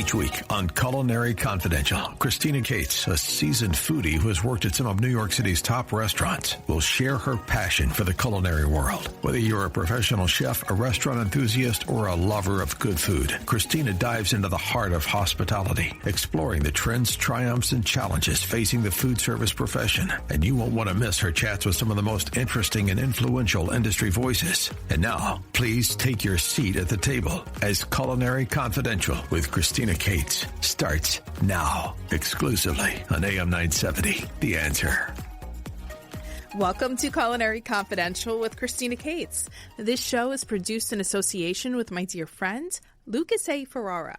Each week on Culinary Confidential, Christina Cates, a seasoned foodie who has worked at some of New York City's top restaurants, will share her passion for the culinary world. Whether you're a professional chef, a restaurant enthusiast, or a lover of good food, Christina dives into the heart of hospitality, exploring the trends, triumphs, and challenges facing the food service profession. And you won't want to miss her chats with some of the most interesting and influential industry voices. And now, please take your seat at the table as Culinary Confidential with Christina Cates starts now, exclusively on AM 970, The Answer. Welcome to Culinary Confidential with Christina Cates. This show is produced in association with my dear friend, Lucas A. Ferrara.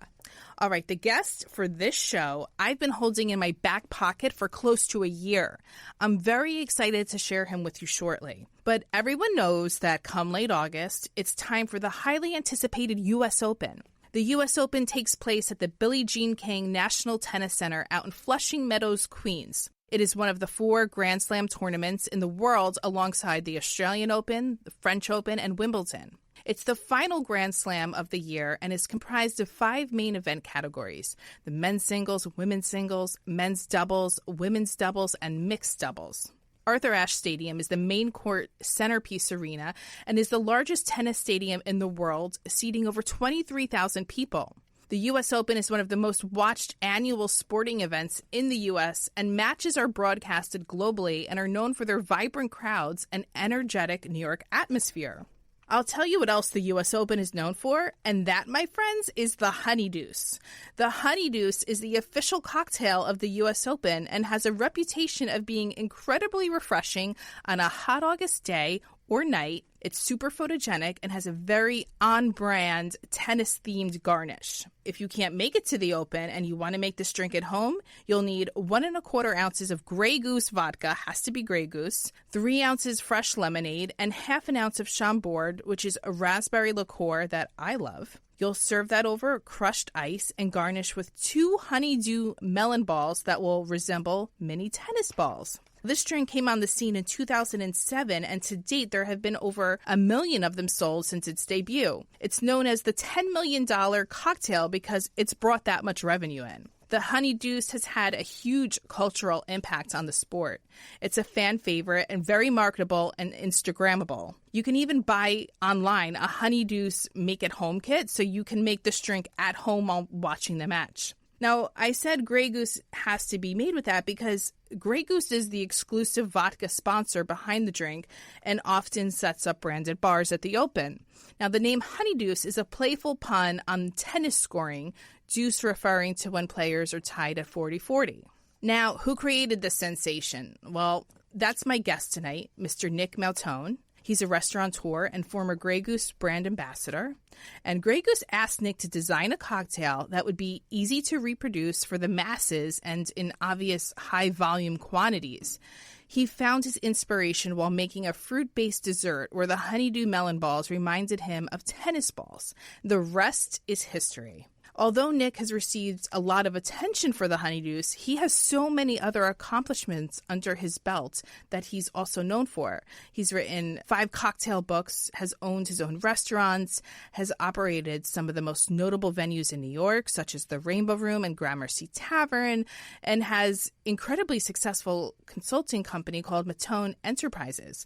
All right, the guest for this show, I've been holding in my back pocket for close to a year. I'm very excited to share him with you shortly. But everyone knows that come late August, it's time for the highly anticipated U.S. Open. The U.S. Open takes place at the Billie Jean King National Tennis Center out in Flushing Meadows, Queens. It is one of the 4 Grand Slam tournaments in the world alongside the Australian Open, the French Open, and Wimbledon. It's the final Grand Slam of the year and is comprised of 5 main event categories: the men's singles, women's singles, men's doubles, women's doubles, and mixed doubles. Arthur Ashe Stadium is the main court centerpiece arena and is the largest tennis stadium in the world, seating over 23,000 people. The U.S. Open is one of the most watched annual sporting events in the U.S., and matches are broadcasted globally and are known for their vibrant crowds and energetic New York atmosphere. I'll tell you what else the U.S. Open is known for, and that, my friends, is the Honey Deuce. The Honey Deuce is the official cocktail of the U.S. Open and has a reputation of being incredibly refreshing on a hot August day or night. It's super photogenic and has a very on-brand tennis-themed garnish. If you can't make it to the Open and you want to make this drink at home, you'll need 1 1/4 ounces of Grey Goose vodka, has to be Grey Goose, 3 ounces fresh lemonade, and half an ounce of Chambord, which is a raspberry liqueur that I love. You'll serve that over crushed ice and garnish with 2 honeydew melon balls that will resemble mini tennis balls. This drink came on the scene in 2007, and to date, there have been over 1 million of them sold since its debut. It's known as the $10 million cocktail because it's brought that much revenue in. The Honey Deuce has had a huge cultural impact on the sport. It's a fan favorite and very marketable and Instagrammable. You can even buy online a Honey Deuce make-at-home kit so you can make this drink at home while watching the match. Now, I said Grey Goose has to be made with that because Grey Goose is the exclusive vodka sponsor behind the drink and often sets up branded bars at the Open. Now, the name Honey Deuce is a playful pun on tennis scoring, deuce referring to when players are tied at 40-40. Now, who created this sensation? Well, that's my guest tonight, Mr. Nick Mautone. He's a restaurateur and former Grey Goose brand ambassador. And Grey Goose asked Nick to design a cocktail that would be easy to reproduce for the masses and in obvious high-volume quantities. He found his inspiration while making a fruit-based dessert where the honeydew melon balls reminded him of tennis balls. The rest is history. Although Nick has received a lot of attention for the Honey Deuce, he has so many other accomplishments under his belt that he's also known for. He's written 5 cocktail books, has owned his own restaurants, has operated some of the most notable venues in New York, such as the Rainbow Room and Gramercy Tavern, and has incredibly successful consulting company called Mautone Enterprises.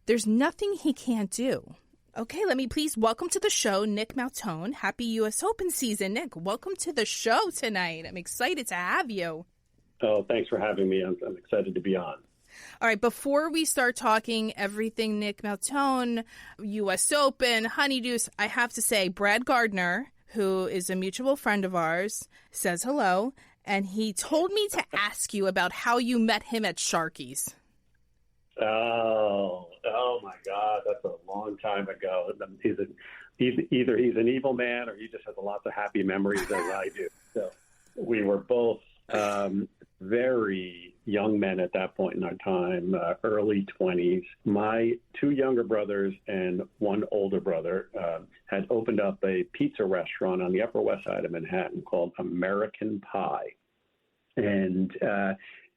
There's nothing he can't do. Okay, let me please welcome to the show Nick Mautone. Happy U.S. Open season. Nick, welcome to the show tonight. I'm excited to have you. Oh, thanks for having me. I'm excited to be on. All right, before we start talking everything Nick Mautone, U.S. Open, Honey Deuce, I have to say Brad Gardner, who is a mutual friend of ours, says hello, and he told me to ask you about how you met him at Sharky's. Oh my God, that's a long time ago. Either he's an evil man or he just has lots of happy memories as I do. So we were both very young men at that point in our time, early 20s. My 2 younger brothers and 1 older brother had opened up a pizza restaurant on the Upper West Side of Manhattan called American Pie. And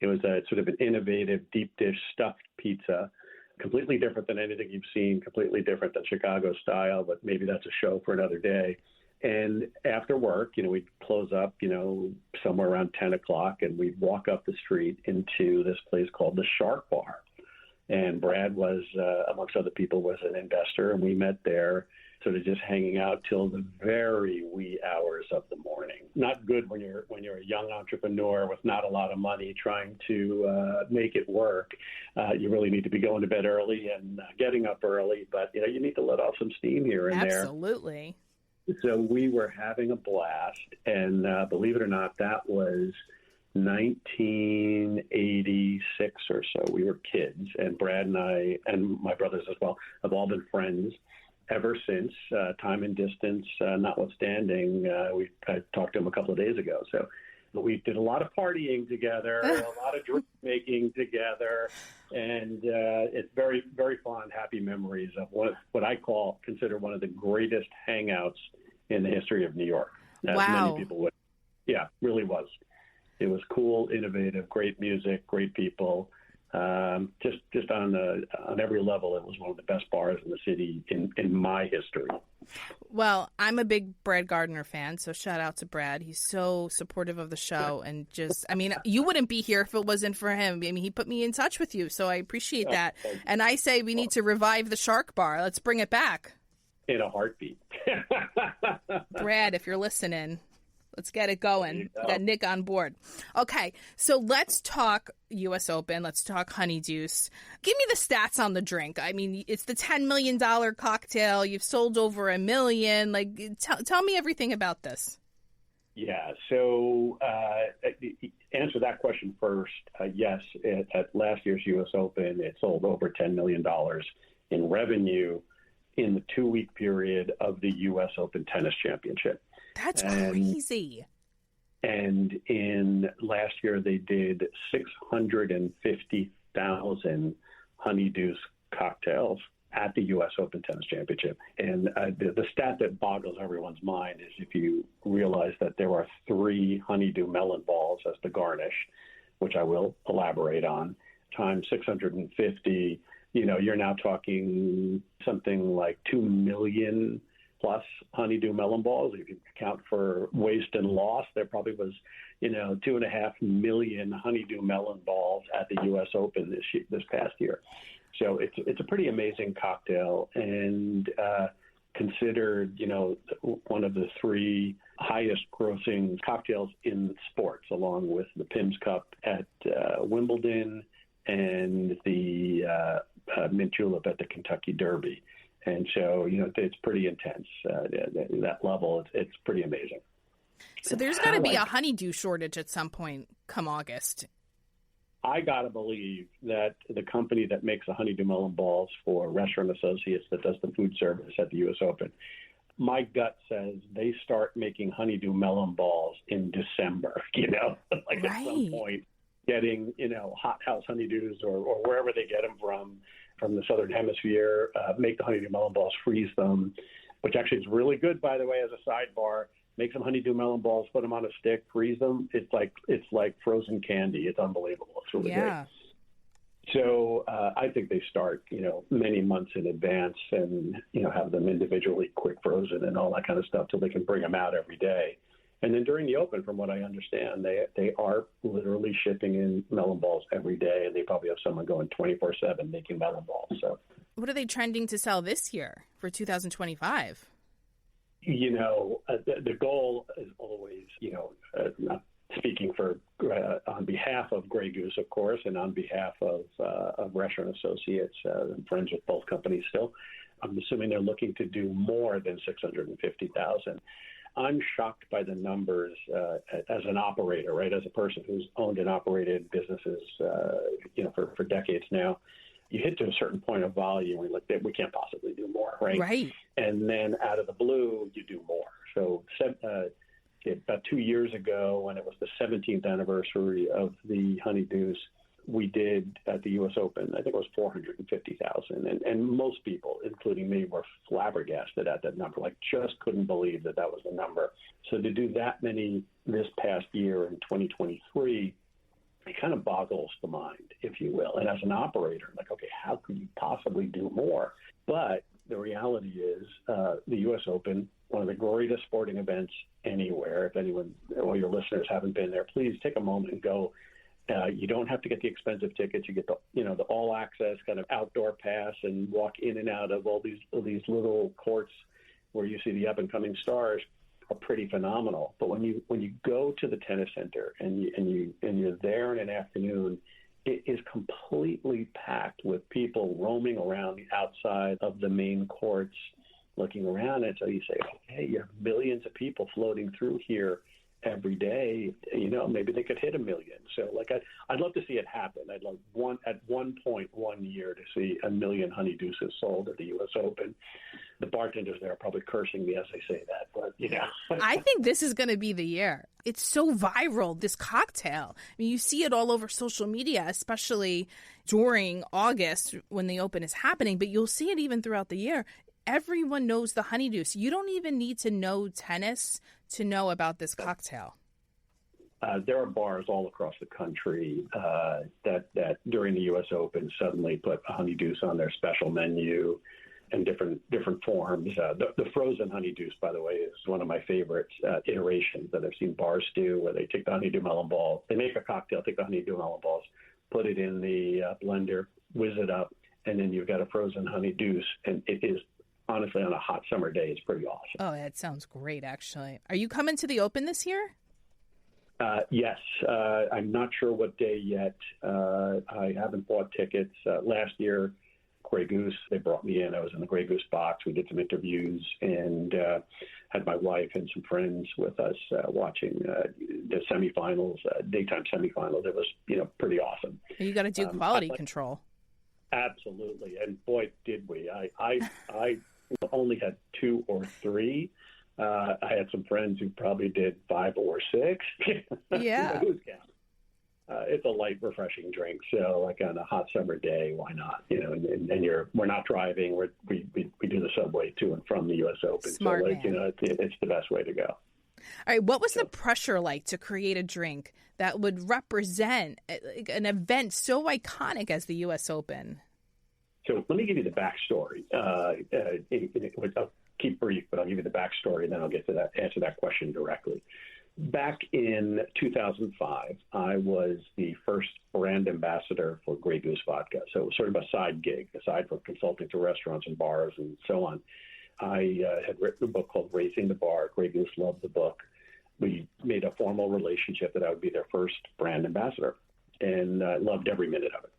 it was a sort of an innovative deep dish stuffed pizza, completely different than anything you've seen, completely different than Chicago style, but maybe that's a show for another day. And after work, we'd close up, somewhere around 10 o'clock, and we'd walk up the street into this place called the Shark Bar. And Brad was, amongst other people, was an investor, and we met there, sort of just hanging out till the very wee hours of the morning. Not good when you're a young entrepreneur with not a lot of money trying to make it work. You really need to be going to bed early and getting up early, but you need to let off some steam here and there. Absolutely. So we were having a blast, and believe it or not, that was 1986 or so. We were kids, and Brad and I, and my brothers as well, have all been friends ever since, time and distance notwithstanding. I talked to him a couple of days ago. So we did a lot of partying together, a lot of drink making together, and it's very, very fond, happy memories of what I consider one of the greatest hangouts in the history of New York. As wow. Many people would. Yeah, really was. It was cool, innovative, great music, great people. Just on every level, it was one of the best bars in the city in my history. Well, I'm a big Brad Gardner fan, so shout out to Brad. He's so supportive of the show, and you wouldn't be here if it wasn't for him. I mean, he put me in touch with you, so I appreciate that. And I say we need to revive the Shark Bar. Let's bring it back. In a heartbeat. Brad, if you're listening, let's get it going. We got Nick on board. Okay, so let's talk U.S. Open. Let's talk Honey Deuce. Give me the stats on the drink. I mean, it's the $10 million cocktail. You've sold over 1 million. Tell me everything about this. Yeah, so answer that question first. Yes, at last year's U.S. Open, it sold over $10 million in revenue in the 2-week period of the U.S. Open Tennis Championship. That's crazy. And in last year, they did 650,000 Honey Deuce cocktails at the U.S. Open Tennis Championship. And the stat that boggles everyone's mind is if you realize that there are 3 honeydew melon balls as the garnish, which I will elaborate on, times 650, you're now talking something like 2 million plus honeydew melon balls. If you account for waste and loss, there probably was, 2.5 million honeydew melon balls at the U.S. Open this past year. So it's a pretty amazing cocktail, and considered, one of the 3 highest grossing cocktails in sports, along with the Pimm's Cup at Wimbledon and the mint julep at the Kentucky Derby. And so, it's pretty intense. That level, it's pretty amazing. So there's got to be a honeydew shortage at some point come August. I got to believe that the company that makes the honeydew melon balls for Restaurant Associates that does the food service at the U.S. Open, my gut says they start making honeydew melon balls in December, Right. At some point getting, hot house honeydews or wherever they get them from the Southern Hemisphere, make the honeydew melon balls, freeze them, which actually is really good, by the way, as a sidebar. Make some honeydew melon balls, put them on a stick, freeze them. It's like frozen candy. It's unbelievable. It's really great. So I think they start, many months in advance and, have them individually quick frozen and all that kind of stuff till they can bring them out every day. And then during the Open, from what I understand, they are literally shipping in melon balls every day, and they probably have someone going 24/7 making melon balls. So, what are they trending to sell this year for 2025? The goal is always, not speaking for on behalf of Grey Goose, of course, and on behalf of Restaurant Associates, I'm friends with both companies still. I'm assuming they're looking to do more than 650,000. I'm shocked by the numbers as an operator, right? As a person who's owned and operated businesses, for decades now. You hit to a certain point of volume, we can't possibly do more, right? Right. And then out of the blue, you do more. So about 2 years ago, when it was the 17th anniversary of the Honey Deuce, we did at the U.S. Open, I think it was 450,000. And most people, including me, were flabbergasted at that number, just couldn't believe that was the number. So to do that many this past year in 2023, it kind of boggles the mind, if you will. And as an operator, okay, how could you possibly do more? But the reality is the U.S. Open one of the greatest sporting events anywhere. If anyone, all your listeners haven't been there, please take a moment and go. You don't have to get the expensive tickets. You get the all access kind of outdoor pass and walk in and out of all these little courts where you see the up and coming stars are pretty phenomenal. But when you go to the tennis center and you're there in an afternoon, it is completely packed with people roaming around the outside of the main courts, looking around. And so you say, okay, you have millions of people floating through here every day. Maybe they could hit 1 million. So I'd love to see it happen. I'd love at one point one year to see 1 million Honey Deuces sold at the U.S. Open. The bartenders there are probably cursing me as I say that, but I think this is going to be the year. It's so viral, this cocktail. I mean, you see it all over social media, especially during August when the Open is happening, but you'll see it even throughout the year. Everyone knows the Honey Deuce. You don't even need to know tennis to know about this cocktail. There are bars all across the country that during the U.S. Open suddenly put a Honey Deuce on their special menu in different forms. The frozen Honey Deuce, by the way, is one of my favorite iterations that I've seen bars do, where they take the honeydew melon balls, they make a cocktail, take the honeydew melon balls, put it in the blender, whiz it up, and then you've got a frozen Honey Deuce, and it is honestly, on a hot summer day, it's pretty awesome. Oh, that sounds great, actually. Are you coming to the Open this year? Yes. I'm not sure what day yet. I haven't bought tickets. Last year, Grey Goose, they brought me in. I was in the Grey Goose box. We did some interviews and had my wife and some friends with us watching the semifinals, daytime semifinals. It was, pretty awesome. You got to do quality control. Absolutely. And boy, did we. I only had 2 or 3. I had some friends who probably did 5 or 6. Yeah. It's a light, refreshing drink. So, like on a hot summer day, why not? And we're not driving. We do the subway to and from the U.S. Open. Smart so, man. It's the best way to go. All right. What was the pressure like to create a drink that would represent an event so iconic as the U.S. Open? So let me give you the backstory. I'll keep brief, but I'll give you the backstory, and then I'll get to answer that question directly. Back in 2005, I was the first brand ambassador for Grey Goose vodka. So it was sort of a side gig, aside from consulting to restaurants and bars and so on. I had written a book called Raising the Bar. Grey Goose loved the book. We made a formal relationship that I would be their first brand ambassador, and I loved every minute of it.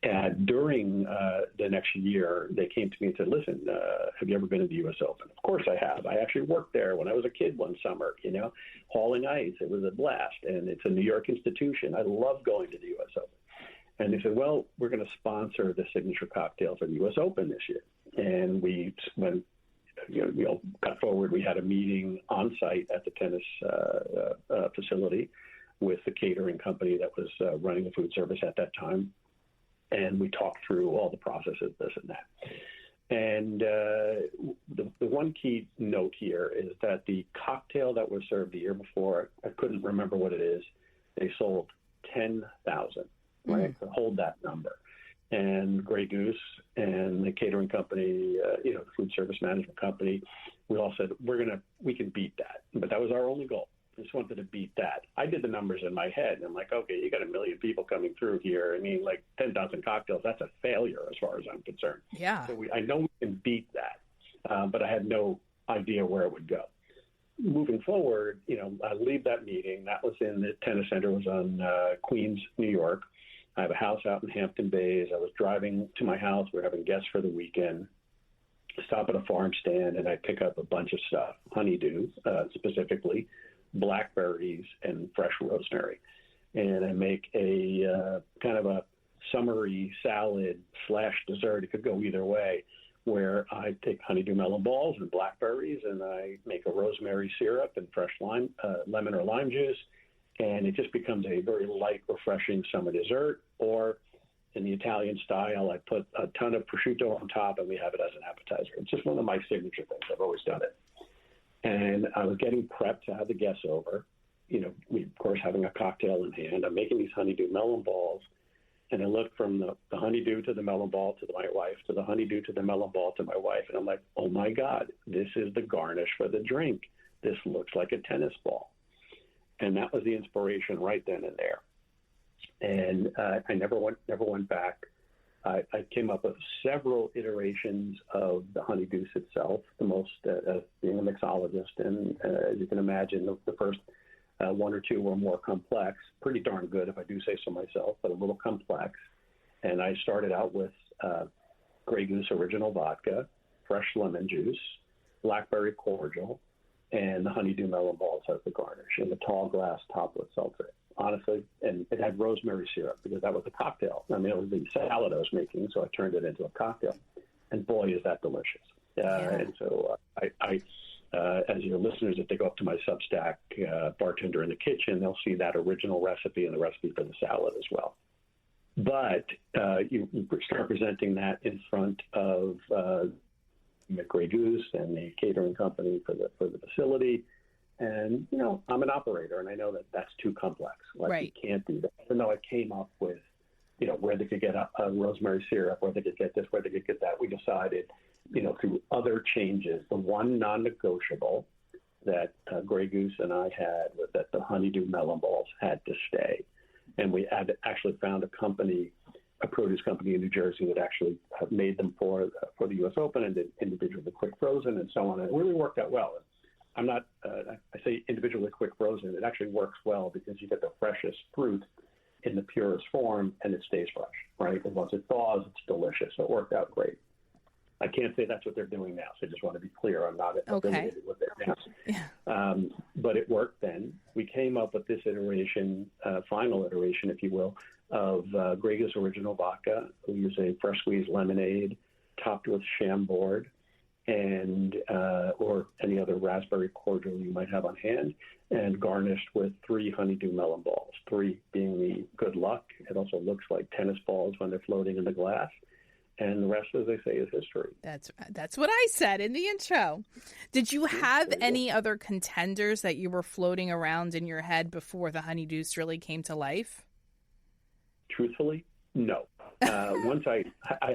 And during the next year, they came to me and said, listen, have you ever been to the U.S. Open? Of course I have. I actually worked there when I was a kid one summer, hauling ice. It was a blast, and it's a New York institution. I love going to the U.S. Open. And they said, well, we're going to sponsor the signature cocktail for the U.S. Open this year. And we went, cut forward. We had a meeting on site at the tennis facility with the catering company that was running the food service at that time. And we talked through all the processes, this and that. And the one key note here is that the cocktail that was served the year before, I couldn't remember what it is, they sold 10,000, right? So hold that number. And Grey Goose and the catering company, the food service management company, we all said, we can beat that. But that was our only goal. I just wanted to beat that. I did the numbers in my head, and I'm like, okay, you got 1 million people coming through here. I mean, like 10,000 cocktails, that's a failure as far as I'm concerned. Yeah. So I know we can beat that, but I had no idea where it would go. Moving forward, I leave that meeting. That was in the tennis center. It was on Queens, New York. I have a house out in Hampton Bays. I was driving to my house. We're having guests for the weekend. Stop at a farm stand, and I pick up a bunch of stuff, honeydew specifically, blackberries, and fresh rosemary. And I make a kind of a summery salad / dessert. It could go either way, where I take honeydew melon balls and blackberries, and I make a rosemary syrup and fresh lemon or lime juice. And it just becomes a very light, refreshing summer dessert. Or in the Italian style, I put a ton of prosciutto on top, and we have it as an appetizer. It's just one of my signature things. I've always done it. And I was getting prepped to have the guests over. We, of course, having a cocktail in hand. I'm making these honeydew melon balls, And I looked from the honeydew to the melon ball to my wife, to the honeydew to the melon ball to my wife. And I'm like, oh, my God, this is the garnish for the drink. This looks like a tennis ball. And that was the inspiration right then and there. And I never went back. I came up with several iterations of the Honey Deuce itself, the most, being a mixologist. And as you can imagine, the first one or two were more complex, pretty darn good if I do say so myself, but a little complex. And I started out with Grey Goose original vodka, fresh lemon juice, blackberry cordial, and the honeydew melon balls as the garnish, and the tall glass topped with seltzer. Honestly, and it had rosemary syrup because that was a cocktail. I mean, it was the salad I was making, so I turned it into a cocktail. And boy, is that delicious. And so as your listeners, if they go up to my Substack, Bartender in the Kitchen, they'll see that original recipe and the recipe for the salad as well. But you start presenting that in front of the Grey Goose and the catering company for the facility. And, you know, I'm an operator, and I know that that's too complex. Like, right. You can't do that. Even though I came up with, you know, where they could get a rosemary syrup, where they could get this, where they could get that, we decided, you know, through other changes, the one non-negotiable that Grey Goose and I had was that the honeydew melon balls had to stay. And we had actually found a company, a produce company in New Jersey that actually made them for the U.S. Open and did individually quick frozen and so on. And it really worked out well. I'm not, I say individually quick frozen. It actually works well because you get the freshest fruit in the purest form and it stays fresh, right? And once it thaws, it's delicious. So it worked out great. I can't say that's what they're doing now, so I just want to be clear. I'm not affiliated with it now. Yeah. But it worked then. We came up with this iteration, final iteration, if you will, of Grey Goose original vodka. We use a fresh squeezed lemonade topped with Chambord and or any other raspberry cordial you might have on hand, and garnished with 3 honeydew melon balls, 3 being the good luck. It also looks like tennis balls when they're floating in the glass. And the rest, as they say, is history. That's what I said in the intro. Did you have any other contenders that you were floating around in your head before the Honey Deuce really came to life? Truthfully, no. Once I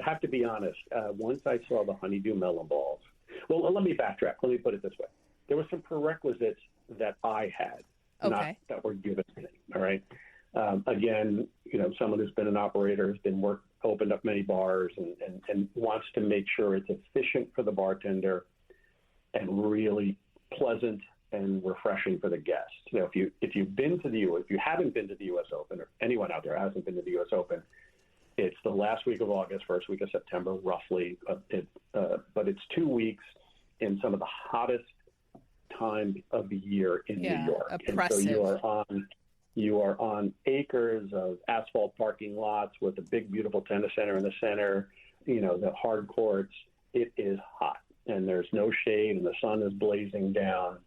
have to be honest, once I saw the honeydew melon balls, well, let me backtrack. Let me put it this way. There were some prerequisites that I had, not that were given to me, all right? Again, you know, someone who's been an operator, has been opened up many bars and wants to make sure it's efficient for the bartender and really pleasant and refreshing for the guest. You know, if you haven't been to the U.S. Open, or anyone out there hasn't been to the U.S. Open, it's the last week of August, first week of September, roughly. But it's 2 weeks in some of the hottest time of the year in New York. Oppressive. And so you are on acres of asphalt parking lots with a big, beautiful tennis center in the center, you know, the hard courts. It is hot, and there's no shade, and the sun is blazing down.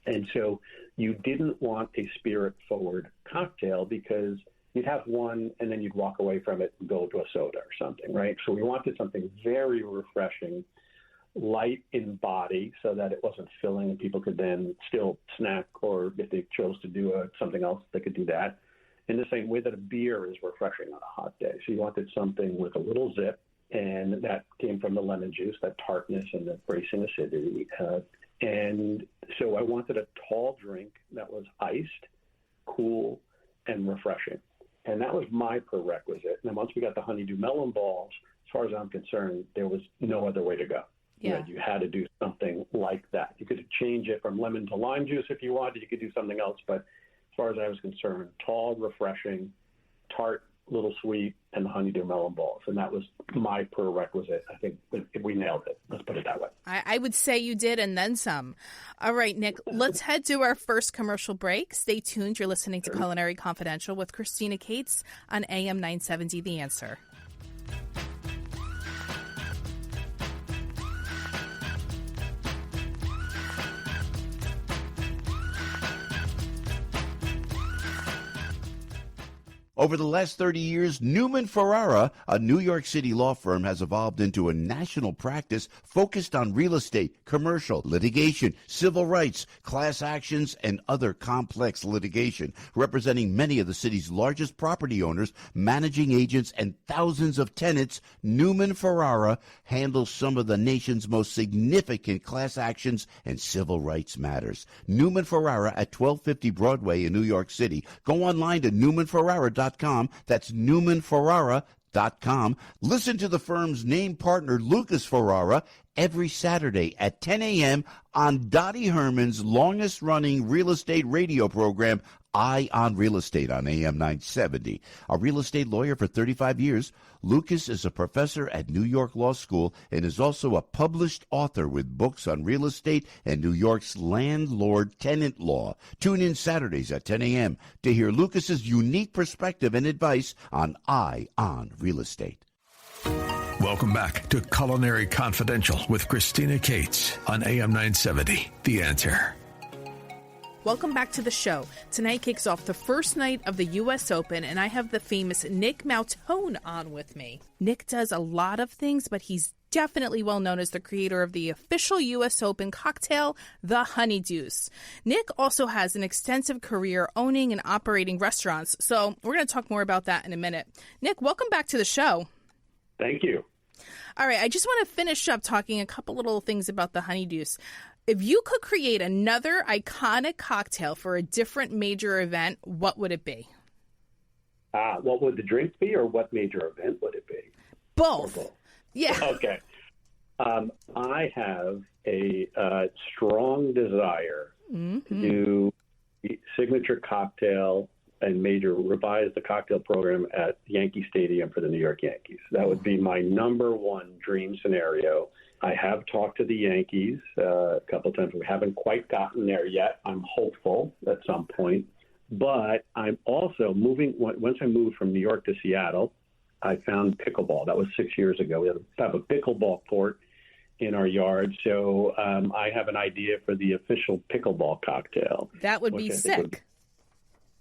And so you didn't want a spirit-forward cocktail because you'd have one, and then you'd walk away from it and go to a soda or something, right? So we wanted something very refreshing, light in body, so that it wasn't filling and people could then still snack, or if they chose to do something else, they could do that. In the same way that a beer is refreshing on a hot day. So you wanted something with a little zip, and that came from the lemon juice, that tartness and the bracing acidity. And so I wanted a tall drink that was iced, cool, and refreshing. And that was my prerequisite. And then once we got the honeydew melon balls, as far as I'm concerned, there was no other way to go. Yeah. You had to do something like that. You could change it from lemon to lime juice if you wanted. You could do something else. But as far as I was concerned, tall, refreshing, tart, little sweet, and the honeydew melon balls. And that was my prerequisite. I think we nailed it. Let's put it that way. I would say you did, and then some. All right, Nick, let's head to our first commercial break. Stay tuned. You're listening to Culinary Confidential with Christina Cates on AM 970 The Answer. Over the last 30 years, Newman Ferrara, a New York City law firm, has evolved into a national practice focused on real estate, commercial, litigation, civil rights, class actions, and other complex litigation, representing many of the city's largest property owners, managing agents, and thousands of tenants. Newman Ferrara handles some of the nation's most significant class actions and civil rights matters. Newman Ferrara at 1250 Broadway in New York City. Go online to newmanferrara.com. That's newmanferrara.com. Listen to the firm's name partner, Lucas Ferrara, every Saturday at 10 a.m. on Dottie Herman's longest-running real estate radio program, Eye on Real Estate on AM 970. A real estate lawyer for 35 years, Lucas is a professor at New York Law School and is also a published author with books on real estate and New York's landlord-tenant law. Tune in Saturdays at 10 a.m. to hear Lucas's unique perspective and advice on Eye on Real Estate. Welcome back to Culinary Confidential with Christina Cates on AM 970. The Answer. Welcome back to the show. Tonight kicks off the first night of the U.S. Open, and I have the famous Nick Mautone on with me. Nick does a lot of things, but he's definitely well known as the creator of the official U.S. Open cocktail, the Honey Deuce. Nick also has an extensive career owning and operating restaurants, so we're going to talk more about that in a minute. Nick, welcome back to the show. Thank you. All right, I just want to finish up talking a couple little things about the Honey Deuce. If you could create another iconic cocktail for a different major event, what would it be? What would the drink be, or what major event would it be? Both. Yeah. Okay. I have a strong desire to do the signature cocktail and revise the cocktail program at Yankee Stadium for the New York Yankees. That would be my number one dream scenario. I have talked to the Yankees a couple of times. We haven't quite gotten there yet. I'm hopeful at some point. But I'm also moving. Once I moved from New York to Seattle, I found pickleball. That was 6 years ago. We have a pickleball court in our yard. So I have an idea for the official pickleball cocktail. That would be sick.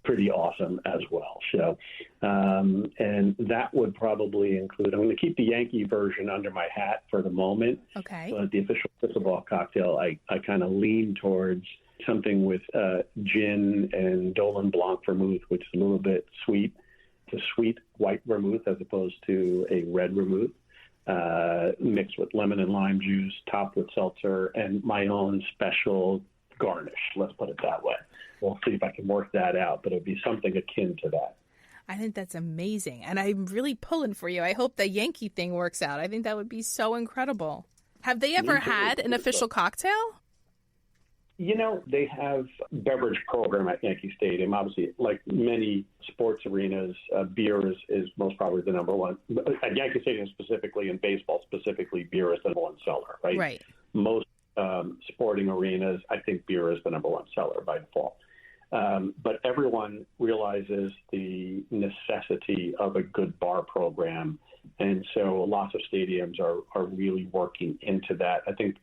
Pretty awesome as well. So, and that would probably include, I'm going to keep the Yankee version under my hat for the moment. Okay. But the official pickleball cocktail, I kind of lean towards something with gin and Dolan Blanc vermouth, which is a little bit sweet. It's a sweet white vermouth as opposed to a red vermouth, mixed with lemon and lime juice, topped with seltzer, and my own special garnish. Let's put it that way. We'll see if I can work that out, but it'd be something akin to that. I think that's amazing, and I'm really pulling for you. I hope the Yankee thing works out. I think that would be so incredible. Have they ever had an official cocktail? You know, they have a beverage program at Yankee Stadium. Obviously, like many sports arenas, beer is most probably the number one. At Yankee Stadium specifically, and baseball specifically, beer is the number one seller, right? Right. Most sporting arenas, I think beer is the number one seller by default. But everyone realizes the necessity of a good bar program. And so lots of stadiums are really working into that. I think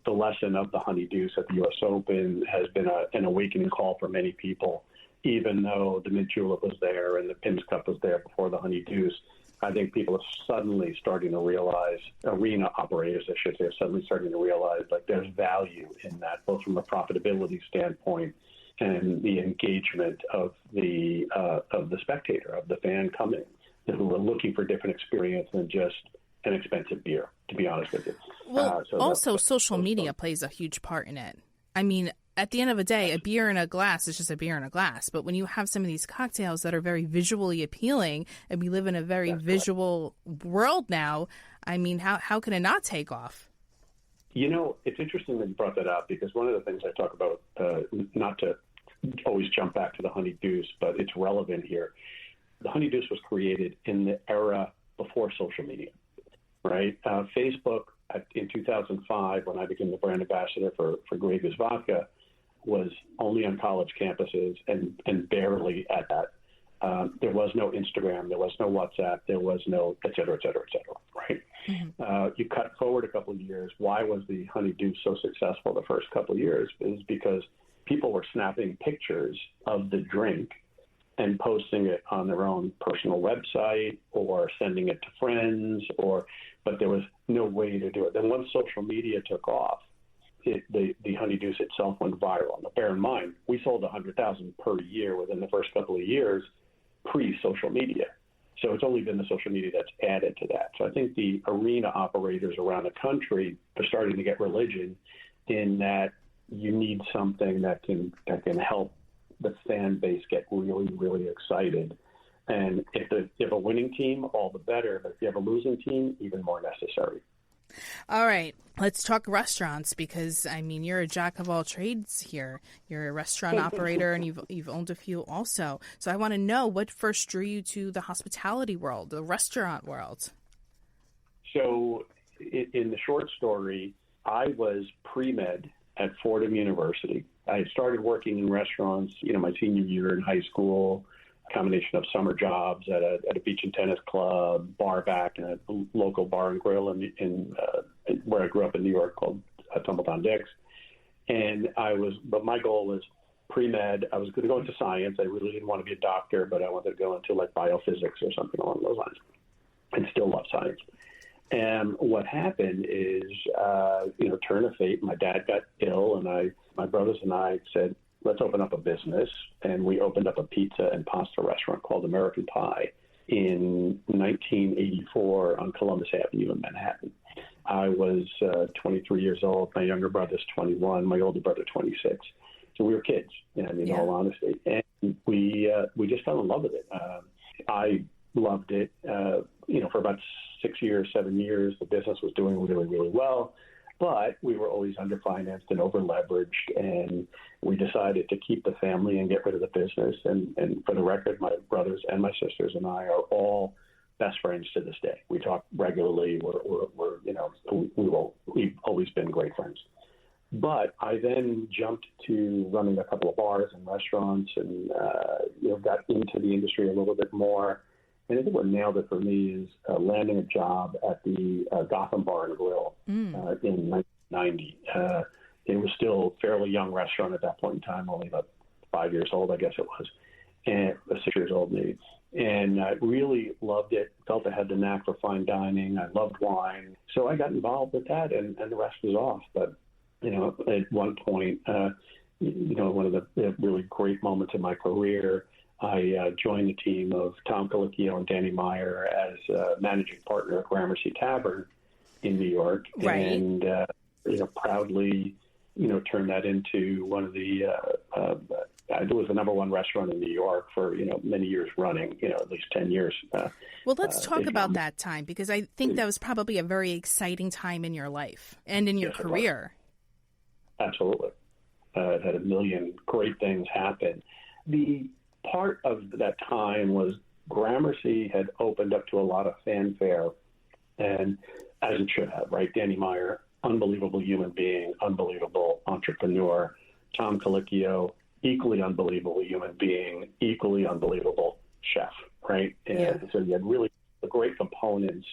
the lesson of the Honey Deuce at the U.S. Open has been an awakening call for many people, even though the Mint Julep was there and the Pins Cup was there before the Honey Deuce. I think people are suddenly starting to realize, arena operators, I should say, are suddenly starting to realize like there's value in that, both from a profitability standpoint and the engagement of the spectator, of the fan coming, who are looking for different experience than just an expensive beer, to be honest with you. Well, also social media plays a huge part in it. I mean, at the end of the day, a beer in a glass is just a beer in a glass. But when you have some of these cocktails that are very visually appealing, and we live in a very visual world now, I mean, how can it not take off? You know, it's interesting that you brought that up, because one of the things I talk about, not to always jump back to the Honey Deuce, but it's relevant here. The Honey Deuce was created in the era before social media, right? Facebook in 2005, when I became the brand ambassador for Grey Goose vodka, was only on college campuses and barely at that. There was no Instagram, there was no WhatsApp, there was no et cetera, right? Mm-hmm. You cut forward a couple of years. Why was the Honey Deuce so successful the first couple of years? Is because people were snapping pictures of the drink and posting it on their own personal website or sending it to friends, but there was no way to do it. Then once social media took off, the Honey Deuce itself went viral. Now, bear in mind, we sold 100,000 per year within the first couple of years pre-social media. So it's only been the social media that's added to that. So I think the arena operators around the country are starting to get religion in that you need something that can help the fan base get really, really excited. And if you have a winning team, all the better. But if you have a losing team, even more necessary. All right, let's talk restaurants because, I mean, you're a jack of all trades here. You're a restaurant operator and you've owned a few also. So I want to know what first drew you to the hospitality world, the restaurant world. So in the short story, I was pre-med at Fordham University. I started working in restaurants, my senior year in high school, a combination of summer jobs at a beach and tennis club, bar back, and a local bar and grill in where I grew up in New York called Tumbledown Dick's. But my goal was pre-med. I was going to go into science. I really didn't want to be a doctor, but I wanted to go into like biophysics or something along those lines, and still love science. And what happened is, turn of fate, my dad got ill, and my brothers and I said, let's open up a business. And we opened up a pizza and pasta restaurant called American Pie in 1984 on Columbus Avenue in Manhattan. I was 23 years old. My younger brother's 21. My older brother, 26. So we were kids, in all honesty. And we just fell in love with it. I loved it. For about 7 years, the business was doing really, really well. But we were always underfinanced and over-leveraged, and we decided to keep the family and get rid of the business. And for the record, my brothers and my sisters and I are all best friends to this day. We talk regularly. We've always been great friends. But I then jumped to running a couple of bars and restaurants, and got into the industry a little bit more. And I think what nailed it for me is landing a job at the Gotham Bar and Grill in 1990. It was still a fairly young restaurant at that point in time, only about 5 years old, I guess it was, and 6 years old maybe. And I really loved it, felt I had the knack for fine dining. I loved wine. So I got involved with that, and the rest was off. But, at one point, one of the really great moments in my career, I joined the team of Tom Colicchio and Danny Meyer as managing partner at Gramercy Tavern in New York, right. And proudly turned that into one of the it was the number one restaurant in New York for many years running, at least 10 years. Well, let's talk about that time, because I think that was probably a very exciting time in your life and in your career. Absolutely, it had a million great things happen. The part of that time was Gramercy had opened up to a lot of fanfare, and as it should have, right? Danny Meyer, unbelievable human being, unbelievable entrepreneur. Tom Colicchio, equally unbelievable human being, equally unbelievable chef, right? And so you had really great components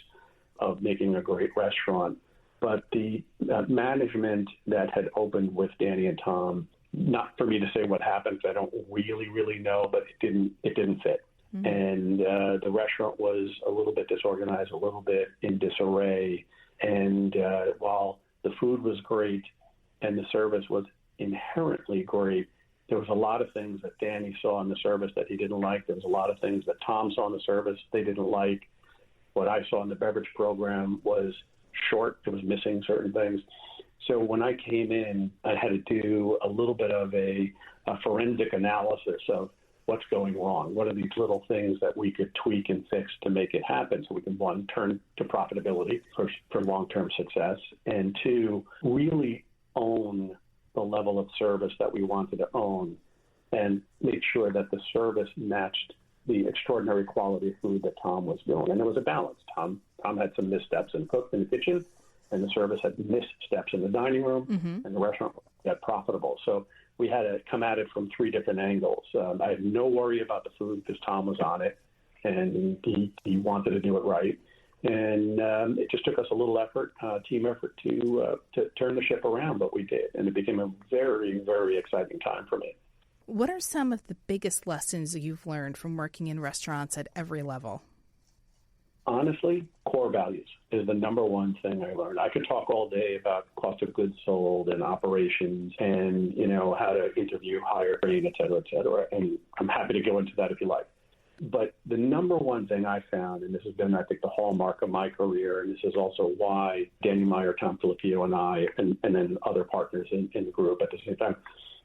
of making a great restaurant. But the management that had opened with Danny and Tom, not for me to say what happened, because I don't really know, but it didn't fit. Mm-hmm. And the restaurant was a little bit disorganized, a little bit in disarray. And while the food was great and the service was inherently great, there was a lot of things that Danny saw in the service that he didn't like. There was a lot of things that Tom saw in the service they didn't like. What I saw in the beverage program was short. It was missing certain things. So when I came in, I had to do a little bit of a forensic analysis of what's going wrong. What are these little things that we could tweak and fix to make it happen so we can, one, turn to profitability for long-term success, and two, really own the level of service that we wanted to own and make sure that the service matched the extraordinary quality of food that Tom was doing. And there was a balance. Tom had some missteps in the kitchen, and the service had missteps in the dining room, and the restaurant got profitable. So we had to come at it from three different angles. I had no worry about the food because Tom was on it, and he wanted to do it right. And it just took us a little effort, team effort, to turn the ship around, but we did. And it became a very, very exciting time for me. What are some of the biggest lessons you've learned from working in restaurants at every level? Honestly, core values is the number one thing I learned. I could talk all day about cost of goods sold and operations and, how to interview, hire, train, et cetera, and I'm happy to go into that if you like. But the number one thing I found, and this has been, I think, the hallmark of my career, and this is also why Danny Meyer, Tom Filipino, and I, and then other partners in the group at the same time,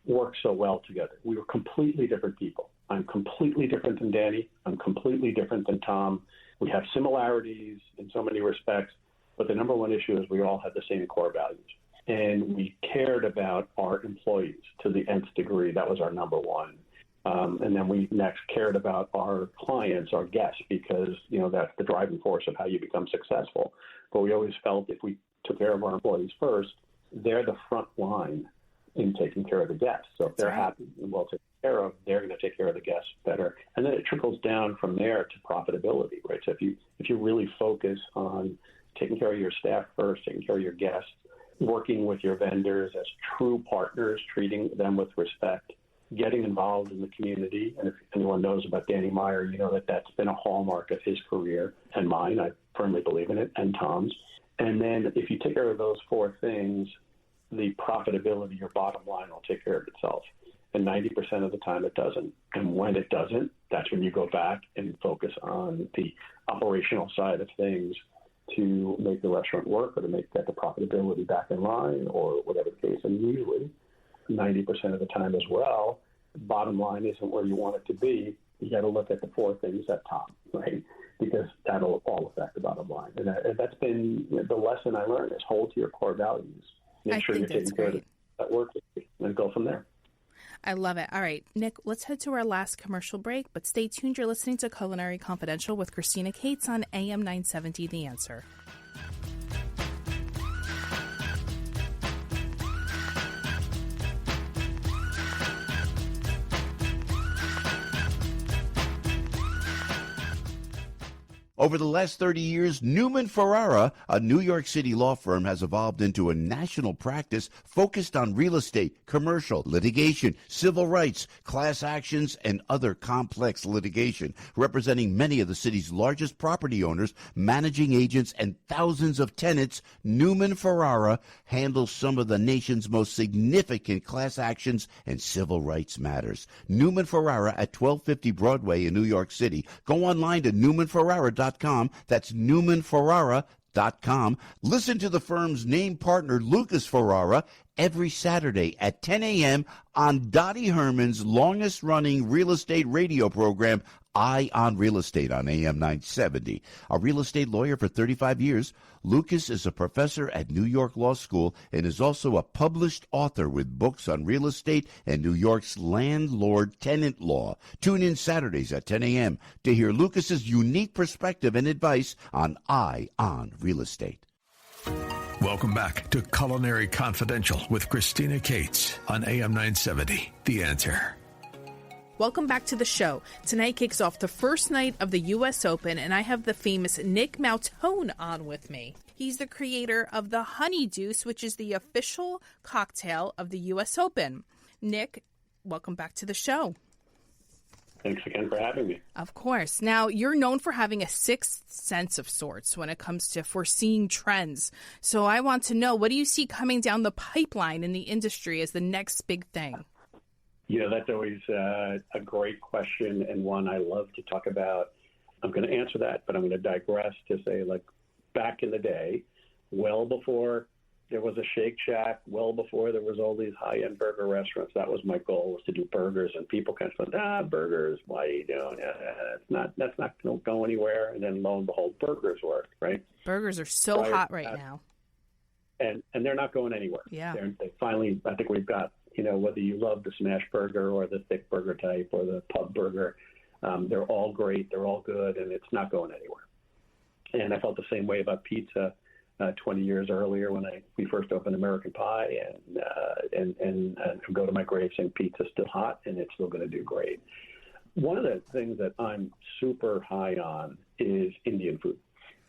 work so well together. We were completely different people. I'm completely different than Danny. I'm completely different than Tom. We have similarities in so many respects, but the number one issue is we all had the same core values. And we cared about our employees to the nth degree. That was our number one. And then we next cared about our clients, our guests, because, that's the driving force of how you become successful. But we always felt if we took care of our employees first, they're the front line in taking care of the guests. So if they're happy and well taken care of, they're going to take care of the guests better. And then it trickles down from there to profitability, right? So if you really focus on taking care of your staff first, taking care of your guests, working with your vendors as true partners, treating them with respect, getting involved in the community. And if anyone knows about Danny Meyer, you know that that's been a hallmark of his career and mine. I firmly believe in it, and Tom's. And then if you take care of those four things, the profitability, your bottom line will take care of itself. And 90% of the time it doesn't. And when it doesn't, that's when you go back and focus on the operational side of things to make the restaurant work or to get the profitability back in line or whatever the case. And usually 90% of the time as well, bottom line isn't where you want it to be. You got to look at the four things at top, right? Because that'll all affect the bottom line. And that's been the lesson I learned is hold to your core values. Make sure you're taking care of that work and go from there. I love it. All right, Nick, let's head to our last commercial break, but stay tuned. You're listening to Culinary Confidential with Christina Cates on AM 970 The Answer. Over the last 30 years, Newman Ferrara, a New York City law firm, has evolved into a national practice focused on real estate, commercial, litigation, civil rights, class actions, and other complex litigation, representing many of the city's largest property owners, managing agents, and thousands of tenants. Newman Ferrara handles some of the nation's most significant class actions and civil rights matters. Newman Ferrara at 1250 Broadway in New York City. Go online to newmanferrara.com. That's newmanferrara.com. Listen to the firm's name partner, Lucas Ferrara, every Saturday at 10 a.m. on Dottie Herman's longest-running real estate radio program, Eye on Real Estate on AM 970. A real estate lawyer for 35 years, Lucas is a professor at New York Law School and is also a published author with books on real estate and New York's landlord-tenant law. Tune in Saturdays at 10 a.m. to hear Lucas's unique perspective and advice on Eye on Real Estate. Welcome back to Culinary Confidential with Christina Cates on AM 970, The Answer. Welcome back to the show. Tonight kicks off the first night of the U.S. Open, and I have the famous Nick Mautone on with me. He's the creator of the Honey Deuce, which is the official cocktail of the U.S. Open. Nick, welcome back to the show. Thanks again for having me. Of course. Now, you're known for having a sixth sense of sorts when it comes to foreseeing trends. So I want to know, what do you see coming down the pipeline in the industry as the next big thing? That's always a great question and one I love to talk about. I'm going to answer that, but I'm going to digress to say, back in the day, well before there was a Shake Shack, well before there was all these high-end burger restaurants, that was my goal, was to do burgers. And people kind of said, burgers, why are you doing that? That's not going to go anywhere. And then lo and behold, burgers work, right? Burgers are so hot right now. And they're not going anywhere. Yeah. They finally, I think we've got, whether you love the smash burger or the thick burger type or the pub burger, they're all great, they're all good, and it's not going anywhere. And I felt the same way about pizza 20 years earlier when we first opened American Pie, and go to my grave saying pizza's still hot and it's still going to do great. One of the things that I'm super high on is Indian food,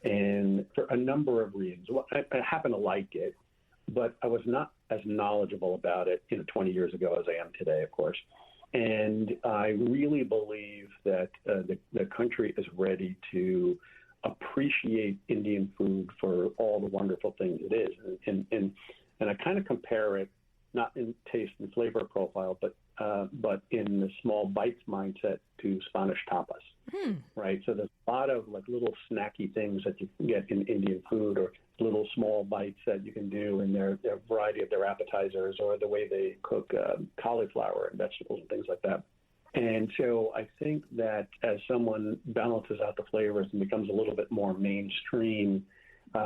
and for a number of reasons. I happen to like it, but I was not as knowledgeable about it 20 years ago as I am today, of course. And I really believe that the country is ready to appreciate Indian food for all the wonderful things it is. And I kind of compare it, not in taste and flavor profile, but in the small bites mindset to Spanish tapas, right? So there's a lot of like little snacky things that you can get in Indian food, or little small bites that you can do in their variety of their appetizers, or the way they cook cauliflower and vegetables and things like that. And so I think that as someone balances out the flavors and becomes a little bit more mainstream,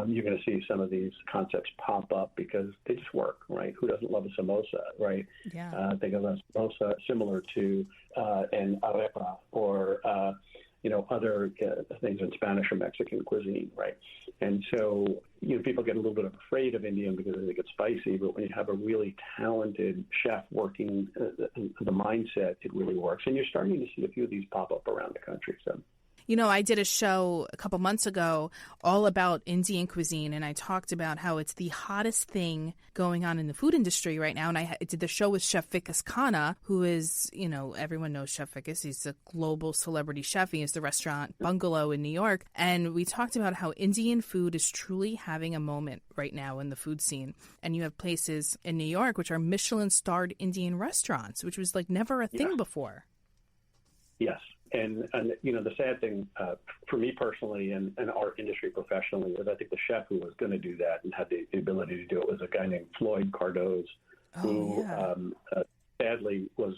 you're going to see some of these concepts pop up because they just work, right? Who doesn't love a samosa, right? Yeah. Think of a samosa similar to an arepa or, other things in Spanish or Mexican cuisine, right? And so, people get a little bit afraid of Indian because they think it's spicy, but when you have a really talented chef working the mindset, it really works. And you're starting to see a few of these pop up around the country, so. I did a show a couple months ago all about Indian cuisine, and I talked about how it's the hottest thing going on in the food industry right now. And I did the show with Chef Vikas Khanna, who is, everyone knows Chef Vikas. He's a global celebrity chef. He has the restaurant Bungalow in New York. And we talked about how Indian food is truly having a moment right now in the food scene. And you have places in New York which are Michelin-starred Indian restaurants, which was like never a thing before. Yes. And the sad thing for me personally and our industry professionally is I think the chef who was going to do that and had the ability to do it was a guy named Floyd Cardoz, who sadly was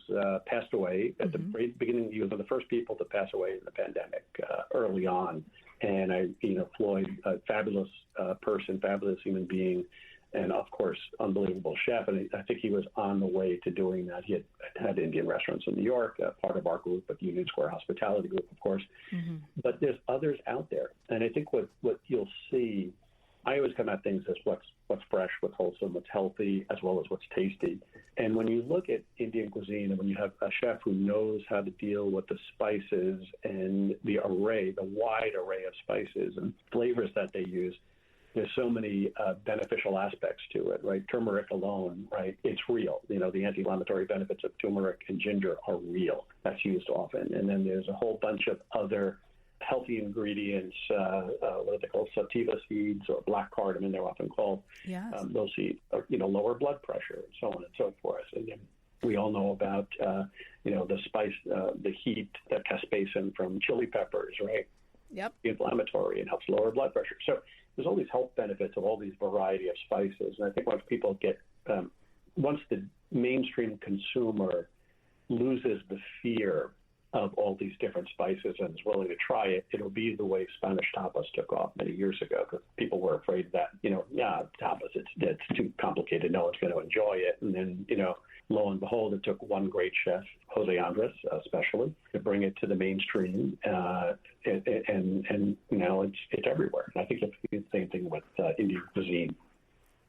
passed away at the beginning. He was one of the first people to pass away in the pandemic early on. And Floyd, a fabulous person, fabulous human being, and of course, unbelievable chef. And I think he was on the way to doing that. He had Indian restaurants in New York, part of our group, but Union Square Hospitality Group, of course. Mm-hmm. But there's others out there. And I think what you'll see, I always come at things as what's fresh, what's wholesome, what's healthy, as well as what's tasty. And when you look at Indian cuisine and when you have a chef who knows how to deal with the spices and the wide array of spices and flavors that they use, there's so many beneficial aspects to it, right? Turmeric alone, right? It's real. The anti-inflammatory benefits of turmeric and ginger are real. That's used often. And then there's a whole bunch of other healthy ingredients, what are they called? Sativa seeds or black cardamom, they're often called. Yes. Those seeds, lower blood pressure and so on and so forth. And then we all know about, the spice, the heat, the capsaicin from chili peppers, right? Yep. Inflammatory and helps lower blood pressure. So there's all these health benefits of all these variety of spices. And I think once people once the mainstream consumer loses the fear of all these different spices and is willing to try it, it'll be the way Spanish tapas took off many years ago, because people were afraid that, tapas, it's too complicated. No one's going to enjoy it. And then, lo and behold, it took one great chef, Jose Andres especially, to bring it to the mainstream, and now it's everywhere. And I think it's the same thing with Indian cuisine.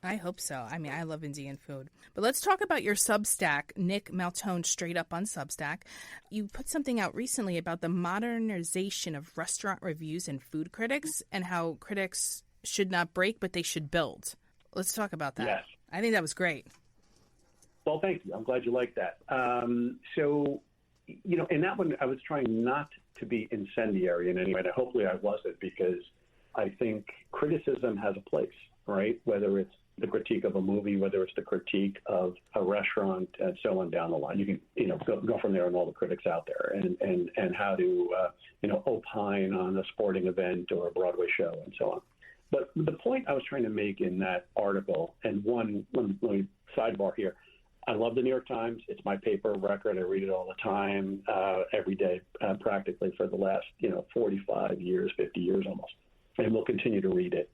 I hope so. I mean, I love Indian food. But let's talk about your Substack, Nick Mautone, straight up on Substack. You put something out recently about the modernization of restaurant reviews and food critics, and how critics should not break, but they should build. Let's talk about that. Yes. I think that was great. Well, thank you. I'm glad you like that. In that one, I was trying not to be incendiary in any way, and hopefully I wasn't, because I think criticism has a place, right? Whether it's the critique of a movie, whether it's the critique of a restaurant, and so on down the line. You can, go from there on all the critics out there and how to, opine on a sporting event or a Broadway show and so on. But the point I was trying to make in that article, and let me sidebar here, I love the New York Times. It's my paper of record. I read it all the time, every day, practically for the last, 45 years, 50 years almost. And we'll continue to read it.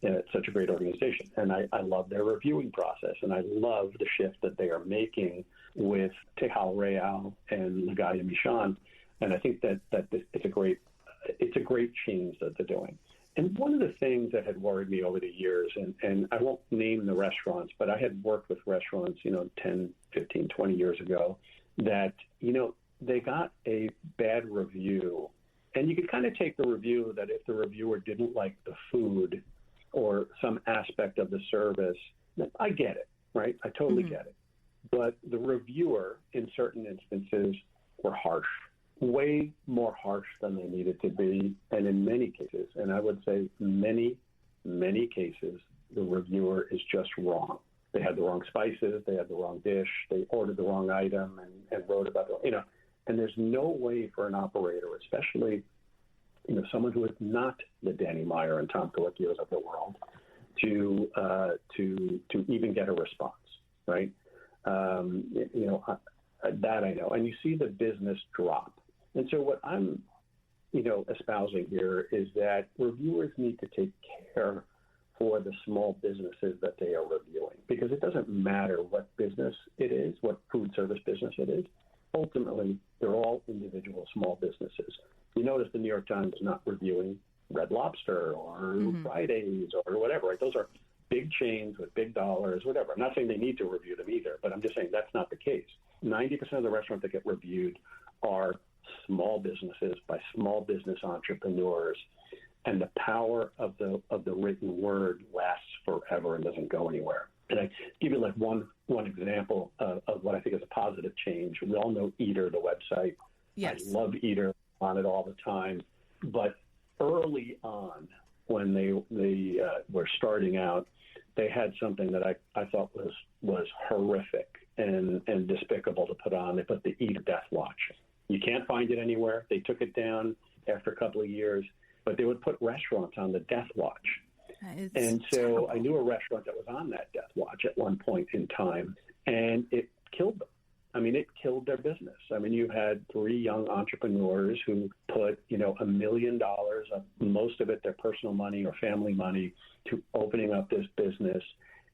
It's such a great organization. And I love their reviewing process. And I love the shift that they are making with Tehal Real and Nagaya Michan. And I think that it's a great change that they're doing. And one of the things that had worried me over the years, and I won't name the restaurants, but I had worked with restaurants, 10, 15, 20 years ago, that, they got a bad review. And you could kind of take the review that if the reviewer didn't like the food or some aspect of the service, I get it, right? I totally get it. But the reviewer, in certain instances, were harsh, way more harsh than they needed to be. And in many cases, and I would say many, many cases, the reviewer is just wrong. They had the wrong spices, they had the wrong dish, they ordered the wrong item and wrote about it, and there's no way for an operator, especially, someone who is not the Danny Meyer and Tom Colicchios of the world, to even get a response, right? That I know. And you see the business drop. And so what I'm, espousing here is that reviewers need to take care for the small businesses that they are reviewing, because it doesn't matter what business it is, what food service business it is. Ultimately, they're all individual small businesses. You notice the New York Times is not reviewing Red Lobster or Fridays or whatever, right? Those are big chains with big dollars, whatever. I'm not saying they need to review them either, but I'm just saying that's not the case. 90% of the restaurants that get reviewed are small businesses by small business entrepreneurs, and the power of the written word lasts forever and doesn't go anywhere. And I give you like one example of what I think is a positive change. We all know Eater, the website. Yes. I love Eater, on it all the time. But early on, when they were starting out, they had something that I thought was horrific and despicable to put on. They put the Eater Death Watch. You can't find it anywhere. They took it down after a couple of years, but they would put restaurants on the Death Watch. And so terrible. I knew a restaurant that was on that Death Watch at one point in time, and it killed them. I mean, it killed their business. I mean, you had 3 young entrepreneurs who put, $1 million, of most of it their personal money or family money, to opening up this business,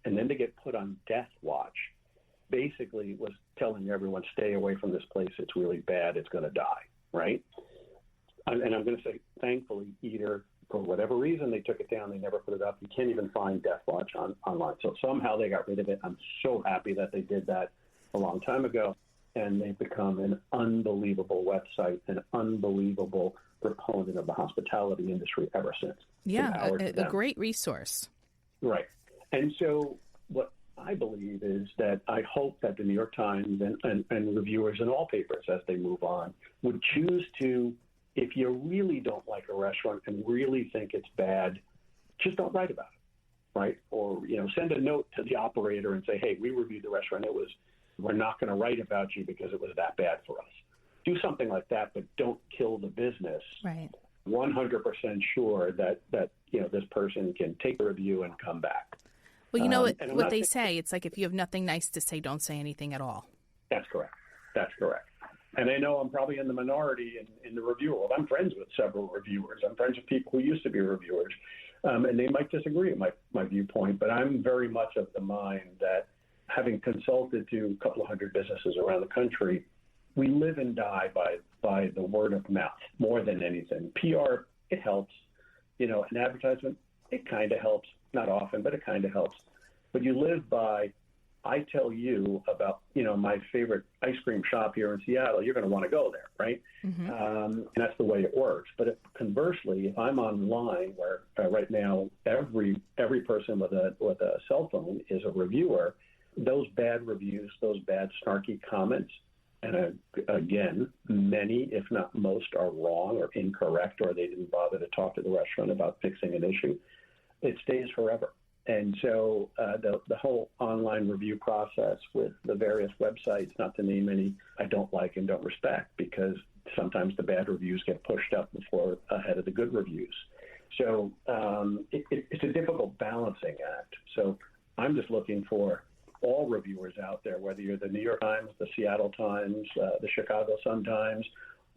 and then to get put on Death Watch basically was telling everyone, stay away from this place. It's really bad. It's going to die, right? And I'm going to say, thankfully, Eater, for whatever reason, they took it down. They never put it up. You can't even find Death Watch online. So somehow they got rid of it. I'm so happy that they did that a long time ago. And they've become an unbelievable website, an unbelievable proponent of the hospitality industry ever since. Yeah, a great resource. Right. And so what I believe is that I hope that the New York Times and reviewers in all papers as they move on would choose to, if you really don't like a restaurant and really think it's bad, just don't write about it, right? Or, send a note to the operator and say, hey, we reviewed the restaurant. We're not going to write about you because it was that bad for us. Do something like that, but don't kill the business. Right. 100% sure that this person can take a review and come back. Well, what they say, it's like if you have nothing nice to say, don't say anything at all. That's correct. And I know I'm probably in the minority in the review world. I'm friends with several reviewers. I'm friends with people who used to be reviewers, and they might disagree with my viewpoint, but I'm very much of the mind that, having consulted to a couple of hundred businesses around the country, we live and die by the word of mouth more than anything. PR, it helps. An advertisement, it kind of helps. Not often, but it kind of helps. But you live by, I tell you about, my favorite ice cream shop here in Seattle, you're going to want to go there, right? Mm-hmm. And that's the way it works. But conversely, if I'm online where right now every person with a cell phone is a reviewer, those bad reviews, those bad snarky comments, and again, many, if not most, are wrong or incorrect, or they didn't bother to talk to the restaurant about fixing an issue, it stays forever. And so the whole online review process with the various websites, not to name any, I don't like and don't respect, because sometimes the bad reviews get pushed up ahead of the good reviews. So it's a difficult balancing act. So I'm just looking for all reviewers out there, whether you're the New York Times, the Seattle Times, the Chicago Sun-Times,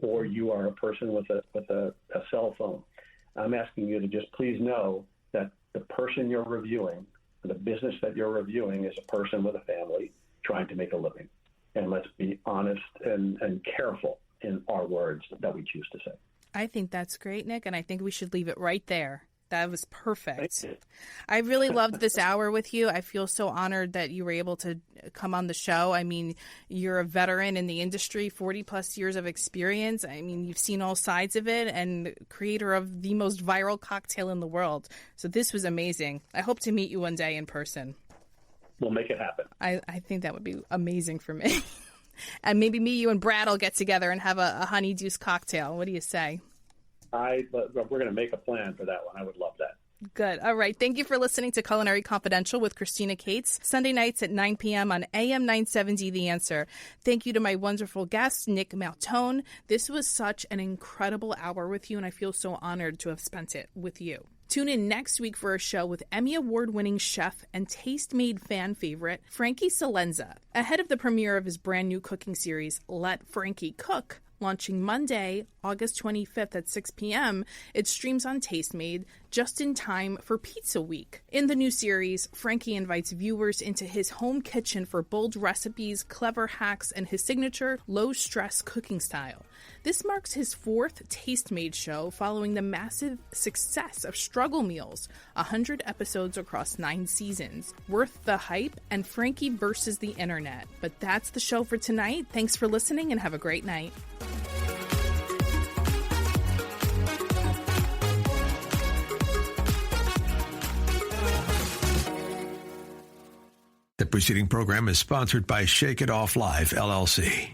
or you are a person with a cell phone. I'm asking you to just please know that the person you're reviewing, the business that you're reviewing, is a person with a family trying to make a living. And let's be honest and careful in our words that we choose to say. I think that's great, Nick, and I think we should leave it right there. That was perfect. I really loved this hour with you. I feel so honored that you were able to come on the show. I mean, you're a veteran in the industry, 40 plus years of experience. I mean, you've seen all sides of it, and creator of the most viral cocktail in the world. So this was amazing. I hope to meet you one day in person. we'll make it happen. I think that would be amazing for me. And maybe me, you, and Brad will get together and have a Honey Deuce cocktail. What do you say? We're going to make a plan for that one. I would love that. Good. All right. Thank you for listening to Culinary Confidential with Christina Cates, Sunday nights at 9 p.m. on AM 970 The Answer. Thank you to my wonderful guest, Nick Mautone. This was such an incredible hour with you, and I feel so honored to have spent it with you. Tune in next week for a show with Emmy Award-winning chef and Taste-Made fan favorite, Frankie Salenza. Ahead of the premiere of his brand new cooking series, Let Frankie Cook, launching Monday, August 25th at 6 p.m., it streams on Taste-Made just in time for Pizza Week. In the new series, Frankie invites viewers into his home kitchen for bold recipes, clever hacks, and his signature low-stress cooking style. This marks his fourth Taste-Made show following the massive success of Struggle Meals, 100 episodes across 9 seasons. Worth the hype and Frankie versus the internet. But that's the show for tonight. Thanks for listening and have a great night. The preceding program is sponsored by Shake It Off Live, LLC.